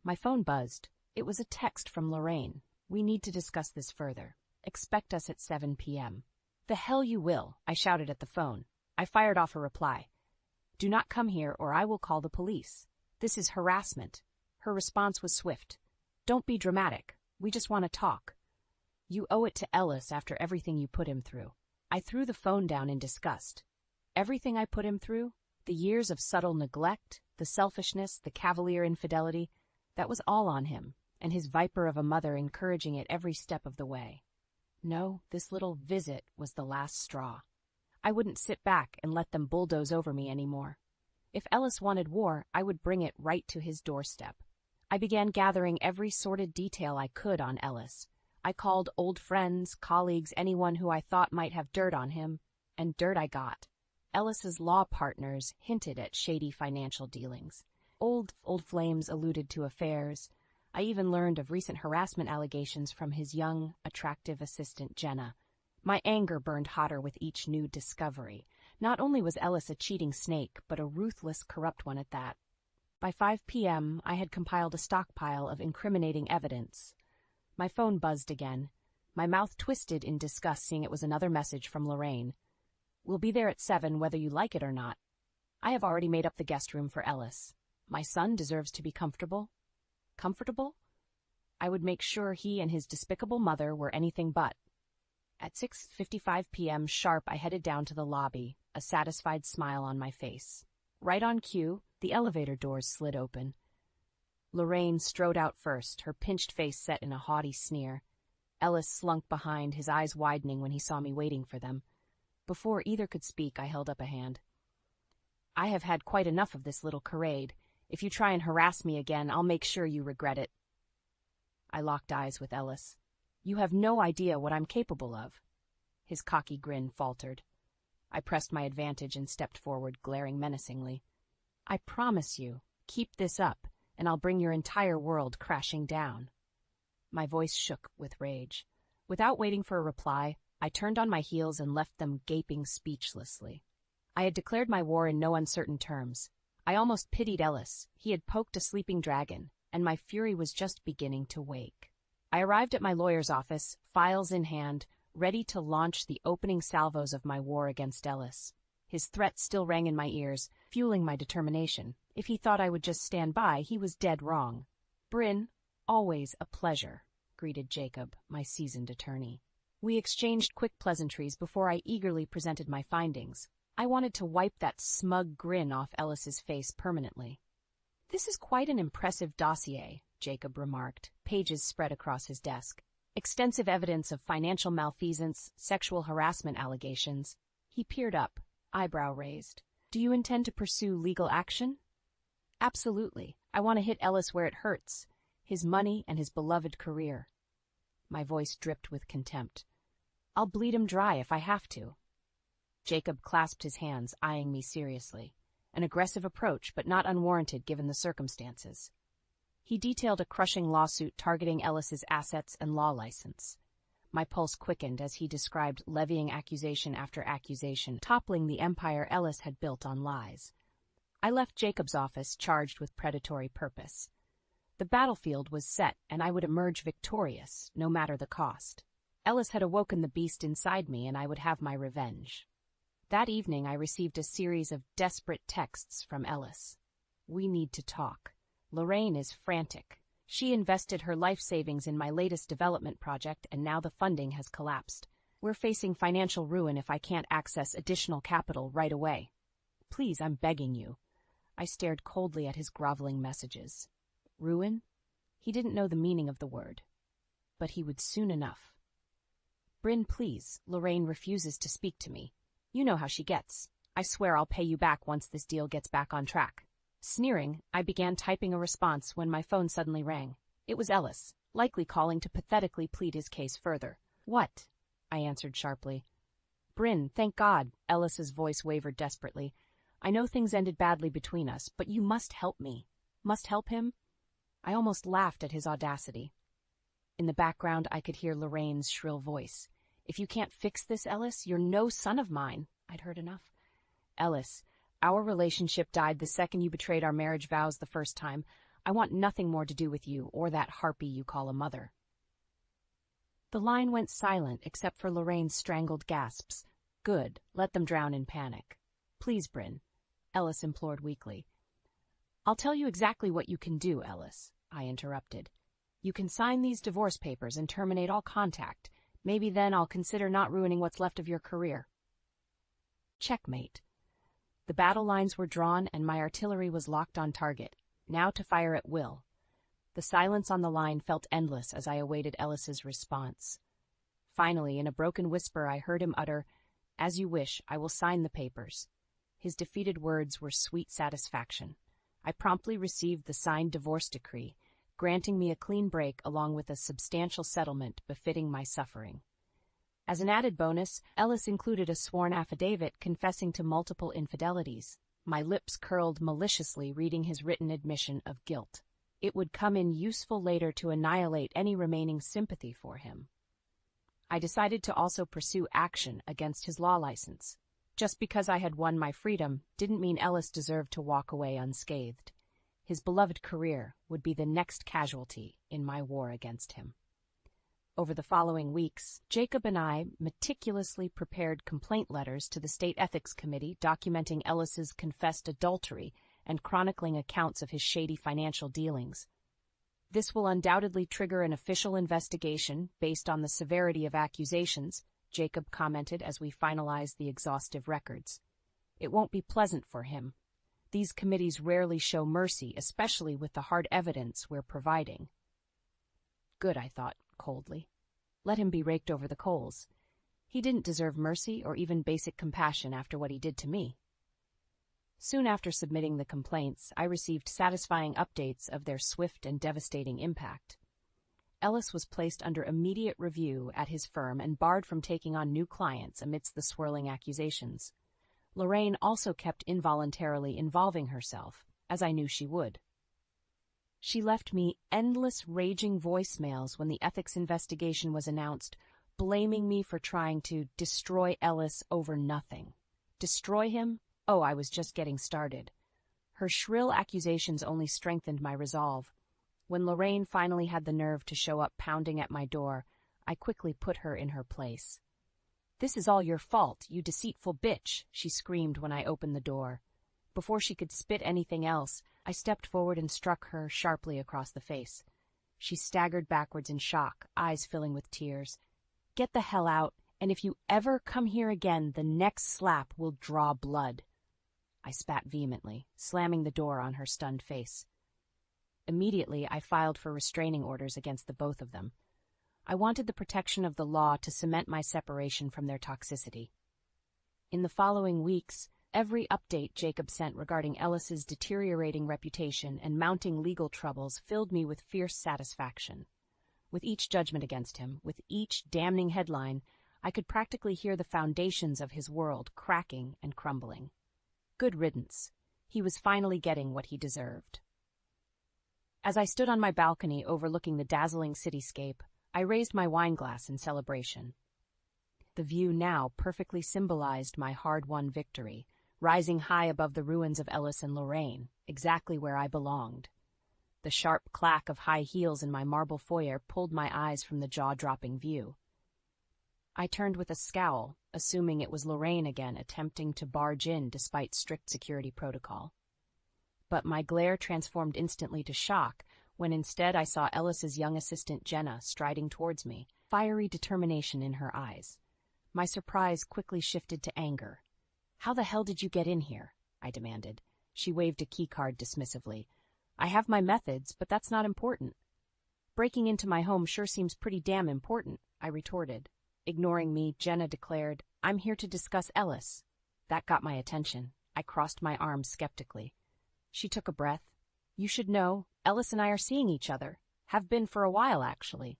S1: My phone buzzed. It was a text from Lorraine. We need to discuss this further. Expect us at 7 p.m. The hell you will, I shouted at the phone. I fired off a reply. Do not come here or I will call the police. This is harassment. Her response was swift. Don't be dramatic. We just want to talk. You owe it to Ellis after everything you put him through. I threw the phone down in disgust. Everything I put him through? The years of subtle neglect, the selfishness, the cavalier infidelity, that was all on him, and his viper of a mother encouraging it every step of the way. No, this little visit was the last straw. I wouldn't sit back and let them bulldoze over me anymore. If Ellis wanted war, I would bring it right to his doorstep. I began gathering every sordid detail I could on Ellis. I called old friends, colleagues, anyone who I thought might have dirt on him, and dirt I got. Ellis's law partners hinted at shady financial dealings. Old flames alluded to affairs. I even learned of recent harassment allegations from his young, attractive assistant, Jenna. My anger burned hotter with each new discovery. Not only was Ellis a cheating snake, but a ruthless, corrupt one at that. By 5 p.m., I had compiled a stockpile of incriminating evidence. My phone buzzed again. My mouth twisted in disgust, seeing it was another message from Lorraine. We'll be there at 7 whether you like it or not. I have already made up the guest room for Ellis. My son deserves to be comfortable. Comfortable? I would make sure he and his despicable mother were anything but. At 6:55 p.m. sharp, I headed down to the lobby, a satisfied smile on my face. Right on cue, the elevator doors slid open. Lorraine strode out first, her pinched face set in a haughty sneer. Ellis slunk behind, his eyes widening when he saw me waiting for them. Before either could speak, I held up a hand. I have had quite enough of this little charade. If you try and harass me again, I'll make sure you regret it. I locked eyes with Ellis. You have no idea what I'm capable of. His cocky grin faltered. I pressed my advantage and stepped forward, glaring menacingly. I promise you, keep this up, and I'll bring your entire world crashing down. My voice shook with rage. Without waiting for a reply, I turned on my heels and left them gaping speechlessly. I had declared my war in no uncertain terms. I almost pitied Ellis. He had poked a sleeping dragon, and my fury was just beginning to wake. I arrived at my lawyer's office, files in hand, ready to launch the opening salvos of my war against Ellis. His threat still rang in my ears, fueling my determination. If he thought I would just stand by, he was dead wrong. Bryn, always a pleasure, greeted Jacob, my seasoned attorney. We exchanged quick pleasantries before I eagerly presented my findings. I wanted to wipe that smug grin off Ellis's face permanently. This is quite an impressive dossier, Jacob remarked, pages spread across his desk. extensive evidence of financial malfeasance, sexual harassment allegations. He peered up, eyebrow raised. Do you intend to pursue legal action? Absolutely. I want to hit Ellis where it hurts. His money and his beloved career. My voice dripped with contempt. I'll bleed him dry if I have to. Jacob clasped his hands, eyeing me seriously. An aggressive approach, but not unwarranted given the circumstances. He detailed a crushing lawsuit targeting Ellis's assets and law license. My pulse quickened as he described levying accusation after accusation, toppling the empire Ellis had built on lies. I left Jacob's office charged with predatory purpose. The battlefield was set, and I would emerge victorious, no matter the cost. Ellis had awoken the beast inside me, and I would have my revenge. That evening I received a series of desperate texts from Ellis. We need to talk. Lorraine is frantic. She invested her life savings in my latest development project, and now the funding has collapsed. We're facing financial ruin if I can't access additional capital right away. Please, I'm begging you. I stared coldly at his groveling messages. Ruin? He didn't know the meaning of the word. But he would soon enough. Bryn, please. Lorraine refuses to speak to me. You know how she gets. I swear I'll pay you back once this deal gets back on track. Sneering, I began typing a response when my phone suddenly rang. It was Ellis, likely calling to pathetically plead his case further. What? I answered sharply. Bryn, thank God. Ellis's voice wavered desperately. I know things ended badly between us, but you must help me. Must help him? I almost laughed at his audacity. In the background, I could hear Lorraine's shrill voice. If you can't fix this, Ellis, you're no son of mine. I'd heard enough. Ellis, our relationship died the second you betrayed our marriage vows the first time. I want nothing more to do with you or that harpy you call a mother. The line went silent except for Lorraine's strangled gasps. Good, let them drown in panic. Please, Bryn, Ellis implored weakly. I'll tell you exactly what you can do, Ellis, I interrupted. You can sign these divorce papers and terminate all contact. Maybe then I'll consider not ruining what's left of your career. Checkmate. The battle lines were drawn and my artillery was locked on target, now to fire at will. The silence on the line felt endless as I awaited Ellis's response. Finally, in a broken whisper, I heard him utter, "As you wish, I will sign the papers." His defeated words were sweet satisfaction. I promptly received the signed divorce decree, granting me a clean break along with a substantial settlement befitting my suffering. As an added bonus, Ellis included a sworn affidavit confessing to multiple infidelities. My lips curled maliciously reading his written admission of guilt. It would come in useful later to annihilate any remaining sympathy for him. I decided to also pursue action against his law license. Just because I had won my freedom didn't mean Ellis deserved to walk away unscathed. His beloved career would be the next casualty in my war against him. Over the following weeks, Jacob and I meticulously prepared complaint letters to the State Ethics Committee documenting Ellis's confessed adultery and chronicling accounts of his shady financial dealings. This will undoubtedly trigger an official investigation based on the severity of accusations, Jacob commented as we finalized the exhaustive records. It won't be pleasant for him. These committees rarely show mercy, especially with the hard evidence we're providing. Good, I thought, coldly. Let him be raked over the coals. He didn't deserve mercy or even basic compassion after what he did to me. Soon after submitting the complaints, I received satisfying updates of their swift and devastating impact. Ellis was placed under immediate review at his firm and barred from taking on new clients amidst the swirling accusations. Lorraine also kept involuntarily involving herself, as I knew she would. She left me endless raging voicemails when the ethics investigation was announced, blaming me for trying to destroy Ellis over nothing. Destroy him? Oh, I was just getting started. Her shrill accusations only strengthened my resolve. When Lorraine finally had the nerve to show up pounding at my door, I quickly put her in her place. "This is all your fault, you deceitful bitch," she screamed when I opened the door. Before she could spit anything else, I stepped forward and struck her sharply across the face. She staggered backwards in shock, eyes filling with tears. "Get the hell out, and if you ever come here again, the next slap will draw blood." I spat vehemently, slamming the door on her stunned face. Immediately, I filed for restraining orders against the both of them. I wanted the protection of the law to cement my separation from their toxicity. In the following weeks, every update Jacob sent regarding Ellis's deteriorating reputation and mounting legal troubles filled me with fierce satisfaction. With each judgment against him, with each damning headline, I could practically hear the foundations of his world cracking and crumbling. Good riddance. He was finally getting what he deserved. As I stood on my balcony overlooking the dazzling cityscape, I raised my wine glass in celebration. The view now perfectly symbolized my hard-won victory, rising high above the ruins of Ellis and Lorraine, exactly where I belonged. The sharp clack of high heels in my marble foyer pulled my eyes from the jaw-dropping view. I turned with a scowl, assuming it was Lorraine again attempting to barge in despite strict security protocol. But my glare transformed instantly to shock when instead I saw Ellis's young assistant Jenna striding towards me, fiery determination in her eyes. My surprise quickly shifted to anger. "How the hell did you get in here?" I demanded. She waved a keycard dismissively. "I have my methods, but that's not important." "Breaking into my home sure seems pretty damn important," I retorted. Ignoring me, Jenna declared, "I'm here to discuss Ellis." That got my attention. I crossed my arms skeptically. She took a breath. "You should know, Ellis and I are seeing each other. Have been for a while, actually."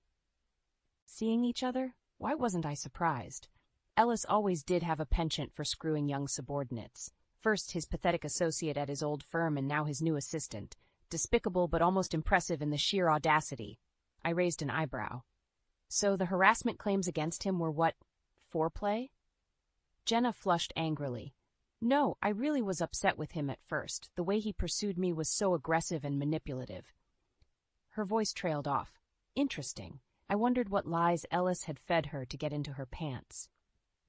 S1: Seeing each other? Why wasn't I surprised? Ellis always did have a penchant for screwing young subordinates. First his pathetic associate at his old firm and now his new assistant. Despicable but almost impressive in the sheer audacity. I raised an eyebrow. So the harassment claims against him were what? Foreplay? Jenna flushed angrily. "No, I really was upset with him at first. The way he pursued me was so aggressive and manipulative." Her voice trailed off. Interesting. I wondered what lies Ellis had fed her to get into her pants.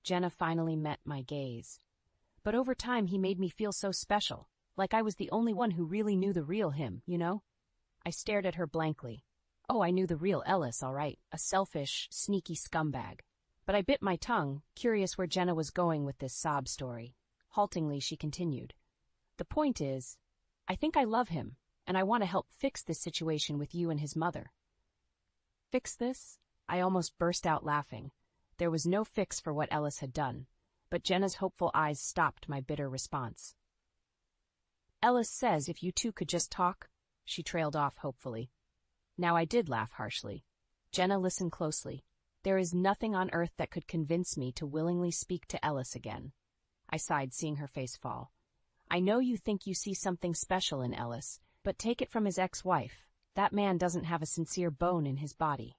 S1: Jenna finally met my gaze. "But over time he made me feel so special, like I was the only one who really knew the real him, you know?" I stared at her blankly. Oh, I knew the real Ellis, all right, a selfish, sneaky scumbag. But I bit my tongue, curious where Jenna was going with this sob story. Haltingly, she continued. "The point is, I think I love him, and I want to help fix this situation with you and his mother." Fix this? I almost burst out laughing. There was no fix for what Ellis had done, but Jenna's hopeful eyes stopped my bitter response. "Ellis says if you two could just talk," she trailed off hopefully. Now I did laugh harshly. "Jenna, listen closely. There is nothing on earth that could convince me to willingly speak to Ellis again." I sighed, seeing her face fall. "I know you think you see something special in Ellis, but take it from his ex-wife. That man doesn't have a sincere bone in his body."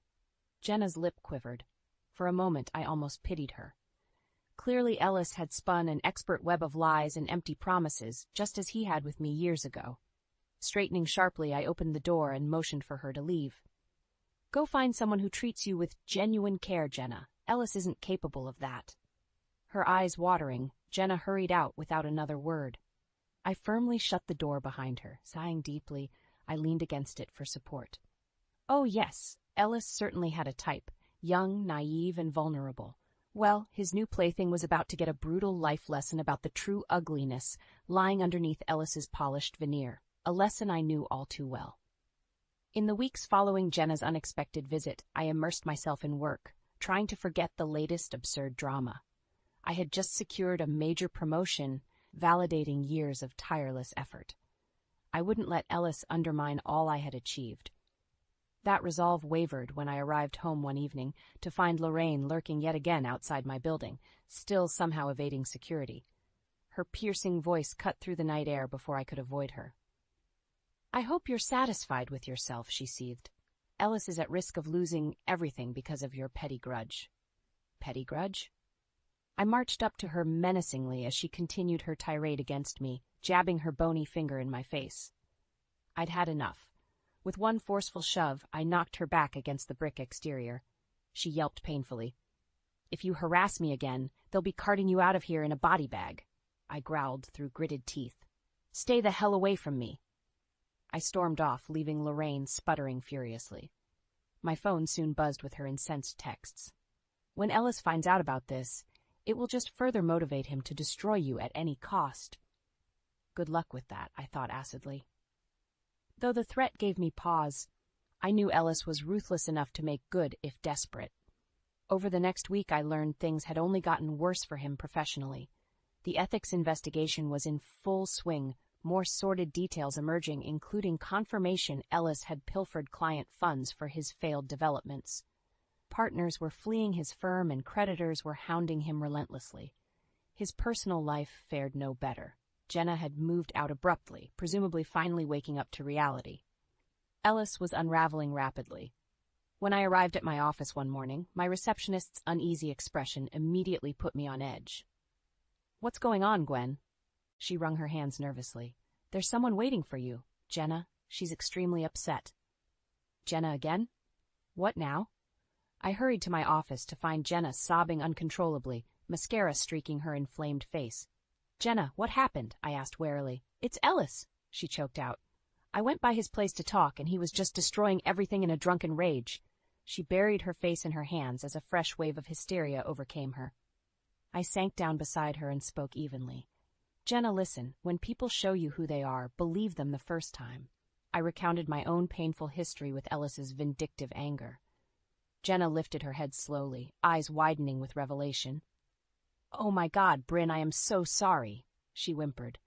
S1: Jenna's lip quivered. For a moment, I almost pitied her. Clearly Ellis had spun an expert web of lies and empty promises, just as he had with me years ago. Straightening sharply, I opened the door and motioned for her to leave. "Go find someone who treats you with genuine care, Jenna. Ellis isn't capable of that." Her eyes watering, Jenna hurried out without another word. I firmly shut the door behind her. Sighing deeply, I leaned against it for support. Oh yes, Ellis certainly had a type, young, naive, and vulnerable. Well, his new plaything was about to get a brutal life lesson about the true ugliness lying underneath Ellis's polished veneer, a lesson I knew all too well. In the weeks following Jenna's unexpected visit, I immersed myself in work, trying to forget the latest absurd drama. I had just secured a major promotion, validating years of tireless effort. I wouldn't let Ellis undermine all I had achieved. That resolve wavered when I arrived home one evening to find Lorraine lurking yet again outside my building, still somehow evading security. Her piercing voice cut through the night air before I could avoid her. "I hope you're satisfied with yourself," she seethed. "Ellis is at risk of losing everything because of your petty grudge." Petty grudge? I marched up to her menacingly as she continued her tirade against me, jabbing her bony finger in my face. I'd had enough. With one forceful shove, I knocked her back against the brick exterior. She yelped painfully. "If you harass me again, they'll be carting you out of here in a body bag," I growled through gritted teeth. "Stay the hell away from me." I stormed off, leaving Lorraine sputtering furiously. My phone soon buzzed with her incensed texts. "When Ellis finds out about this, it will just further motivate him to destroy you at any cost." Good luck with that, I thought acidly. Though the threat gave me pause, I knew Ellis was ruthless enough to make good if desperate. Over the next week, I learned things had only gotten worse for him professionally. The ethics investigation was in full swing, more sordid details emerging, including confirmation Ellis had pilfered client funds for his failed developments. Partners were fleeing his firm and creditors were hounding him relentlessly. His personal life fared no better. Jenna had moved out abruptly, presumably finally waking up to reality. Ellis was unraveling rapidly. When I arrived at my office one morning, my receptionist's uneasy expression immediately put me on edge. "What's going on, Gwen?" She wrung her hands nervously. "There's someone waiting for you. Jenna, she's extremely upset." "Jenna again? What now?" I hurried to my office to find Jenna sobbing uncontrollably, mascara streaking her inflamed face. "Jenna, what happened?" I asked warily. "It's Ellis," she choked out. "I went by his place to talk, and he was just destroying everything in a drunken rage." She buried her face in her hands as a fresh wave of hysteria overcame her. I sank down beside her and spoke evenly. "Jenna, listen, when people show you who they are, believe them the first time." I recounted my own painful history with Ellis's vindictive anger. Jenna lifted her head slowly, eyes widening with revelation. "Oh my God, Bryn, I am so sorry," she whimpered.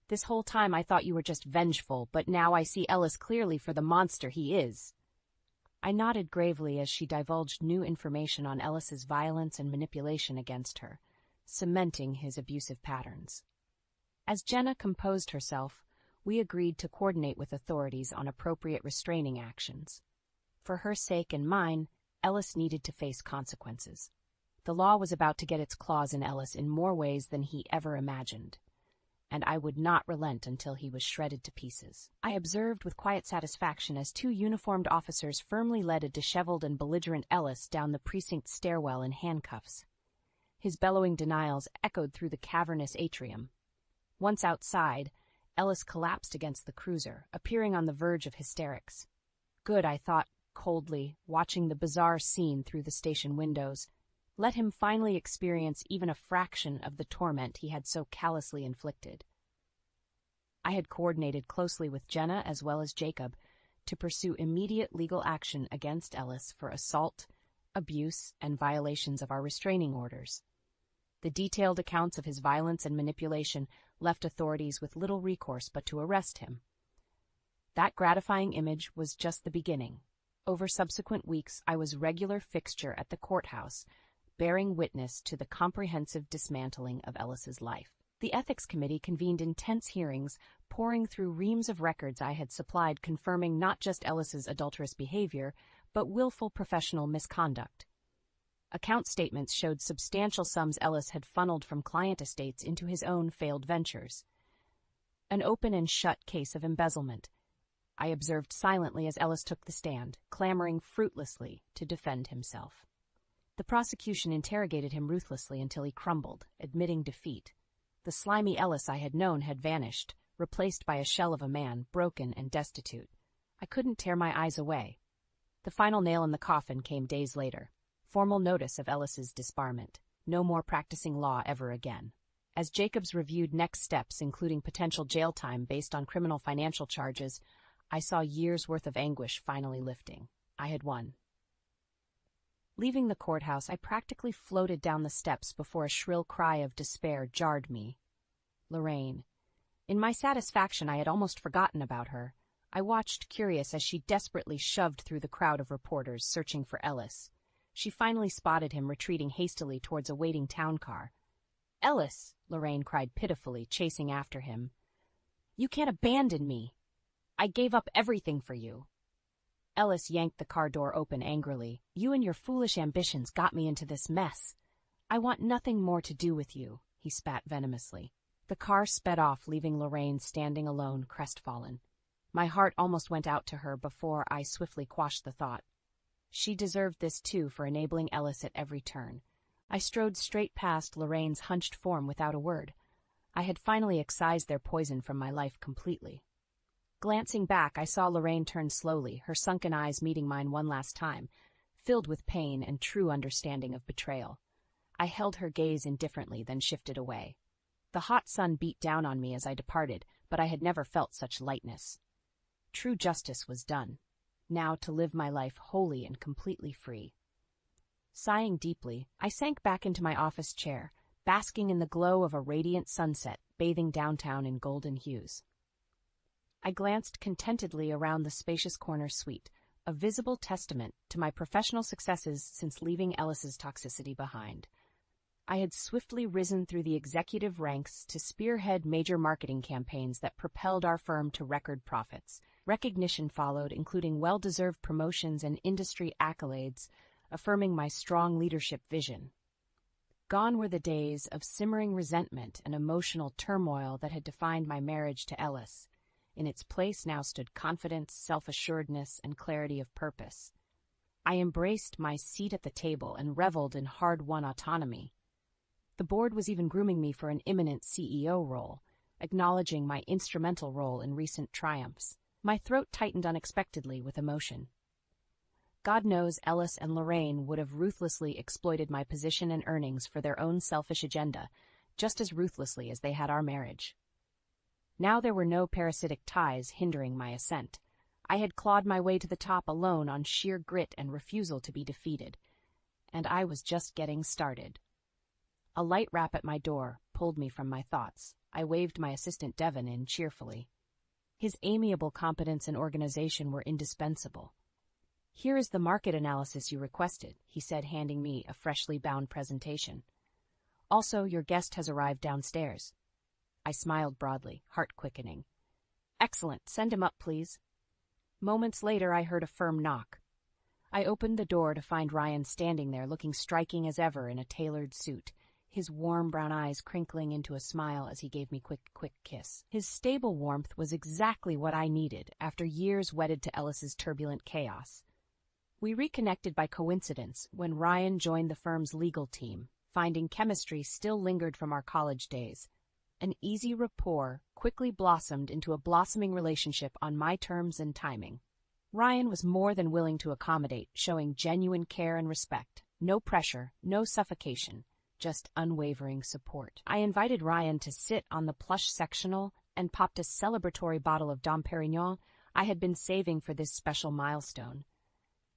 S1: "This whole time I thought you were just vengeful, but now I see Ellis clearly for the monster he is." I nodded gravely as she divulged new information on Ellis's violence and manipulation against her, cementing his abusive patterns. As Jenna composed herself, we agreed to coordinate with authorities on appropriate restraining actions. For her sake and mine, Ellis needed to face consequences. The law was about to get its claws in Ellis in more ways than he ever imagined, and I would not relent until he was shredded to pieces. I observed with quiet satisfaction as two uniformed officers firmly led a disheveled and belligerent Ellis down the precinct stairwell in handcuffs. His bellowing denials echoed through the cavernous atrium. Once outside, Ellis collapsed against the cruiser, appearing on the verge of hysterics. Good, I thought coldly, watching the bizarre scene through the station windows. Let him finally experience even a fraction of the torment he had so callously inflicted. I had coordinated closely with Jenna as well as Jacob to pursue immediate legal action against Ellis for assault, abuse, and violations of our restraining orders. The detailed accounts of his violence and manipulation left authorities with little recourse but to arrest him. That gratifying image was just the beginning. Over subsequent weeks, I was regular fixture at the courthouse, bearing witness to the comprehensive dismantling of Ellis's life. The ethics committee convened intense hearings, poring through reams of records I had supplied confirming not just Ellis's adulterous behavior, but willful professional misconduct. Account statements showed substantial sums Ellis had funneled from client estates into his own failed ventures. An open and shut case of embezzlement. I observed silently as Ellis took the stand, clamoring fruitlessly to defend himself. The prosecution interrogated him ruthlessly until he crumbled, admitting defeat. The slimy Ellis I had known had vanished, replaced by a shell of a man, broken and destitute. I couldn't tear my eyes away. The final nail in the coffin came days later. Formal notice of Ellis's disbarment. No more practicing law ever again. As Jacobs reviewed next steps, including potential jail time based on criminal financial charges, I saw years' worth of anguish finally lifting. I had won. Leaving the courthouse, I practically floated down the steps before a shrill cry of despair jarred me. Lorraine. In my satisfaction, I had almost forgotten about her. I watched, curious, as she desperately shoved through the crowd of reporters searching for Ellis. She finally spotted him retreating hastily towards a waiting town car. "Ellis!" Lorraine cried pitifully, chasing after him. "You can't abandon me! I gave up everything for you." Ellis yanked the car door open angrily. "You and your foolish ambitions got me into this mess. I want nothing more to do with you," he spat venomously. The car sped off, leaving Lorraine standing alone, crestfallen. My heart almost went out to her before I swiftly quashed the thought. She deserved this too for enabling Ellis at every turn. I strode straight past Lorraine's hunched form without a word. I had finally excised their poison from my life completely. Glancing back, I saw Lorraine turn slowly, her sunken eyes meeting mine one last time, filled with pain and true understanding of betrayal. I held her gaze indifferently, then shifted away. The hot sun beat down on me as I departed, but I had never felt such lightness. True justice was done. now to live my life wholly and completely free. Sighing deeply, I sank back into my office chair, basking in the glow of a radiant sunset bathing downtown in golden hues. I glanced contentedly around the spacious corner suite, a visible testament to my professional successes since leaving Ellis's toxicity behind. I had swiftly risen through the executive ranks to spearhead major marketing campaigns that propelled our firm to record profits. Recognition followed, including well-deserved promotions and industry accolades, affirming my strong leadership vision. Gone were the days of simmering resentment and emotional turmoil that had defined my marriage to Ellis. In its place now stood confidence, self-assuredness, and clarity of purpose. I embraced my seat at the table and reveled in hard-won autonomy. The board was even grooming me for an imminent CEO role, acknowledging my instrumental role in recent triumphs. My throat tightened unexpectedly with emotion. God knows Ellis and Lorraine would have ruthlessly exploited my position and earnings for their own selfish agenda, just as ruthlessly as they had our marriage. Now there were no parasitic ties hindering my ascent. I had clawed my way to the top alone on sheer grit and refusal to be defeated. And I was just getting started. A light rap at my door pulled me from my thoughts. I waved my assistant Devon in cheerfully. His amiable competence and organization were indispensable. "Here is the market analysis you requested," he said, handing me a freshly bound presentation. "Also, your guest has arrived downstairs." I smiled broadly, heart quickening. "Excellent. Send him up, please." Moments later, I heard a firm knock. I opened the door to find Ryan standing there, looking striking as ever in a tailored suit, his warm brown eyes crinkling into a smile as he gave me quick kiss. His stable warmth was exactly what I needed after years wedded to Ellis's turbulent chaos. We reconnected by coincidence when Ryan joined the firm's legal team, finding chemistry still lingered from our college days. An easy rapport quickly blossomed into a blossoming relationship on my terms and timing. Ryan was more than willing to accommodate, showing genuine care and respect. No pressure, no suffocation, just unwavering support. I invited Ryan to sit on the plush sectional and popped a celebratory bottle of Dom Perignon I had been saving for this special milestone.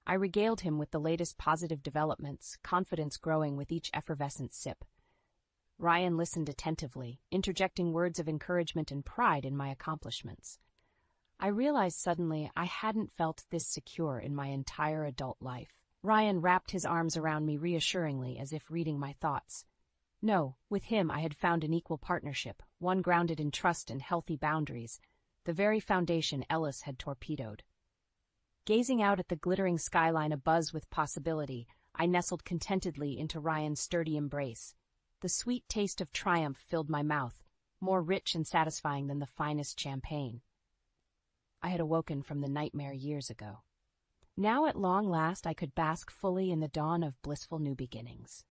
S1: I regaled him with the latest positive developments, confidence growing with each effervescent sip. Ryan listened attentively, interjecting words of encouragement and pride in my accomplishments. I realized suddenly I hadn't felt this secure in my entire adult life. Ryan wrapped his arms around me reassuringly, as if reading my thoughts. No, with him I had found an equal partnership, one grounded in trust and healthy boundaries, the very foundation Ellis had torpedoed. Gazing out at the glittering skyline abuzz with possibility, I nestled contentedly into Ryan's sturdy embrace. The sweet taste of triumph filled my mouth, more rich and satisfying than the finest champagne. I had awoken from the nightmare years ago. Now at long last I could bask fully in the dawn of blissful new beginnings.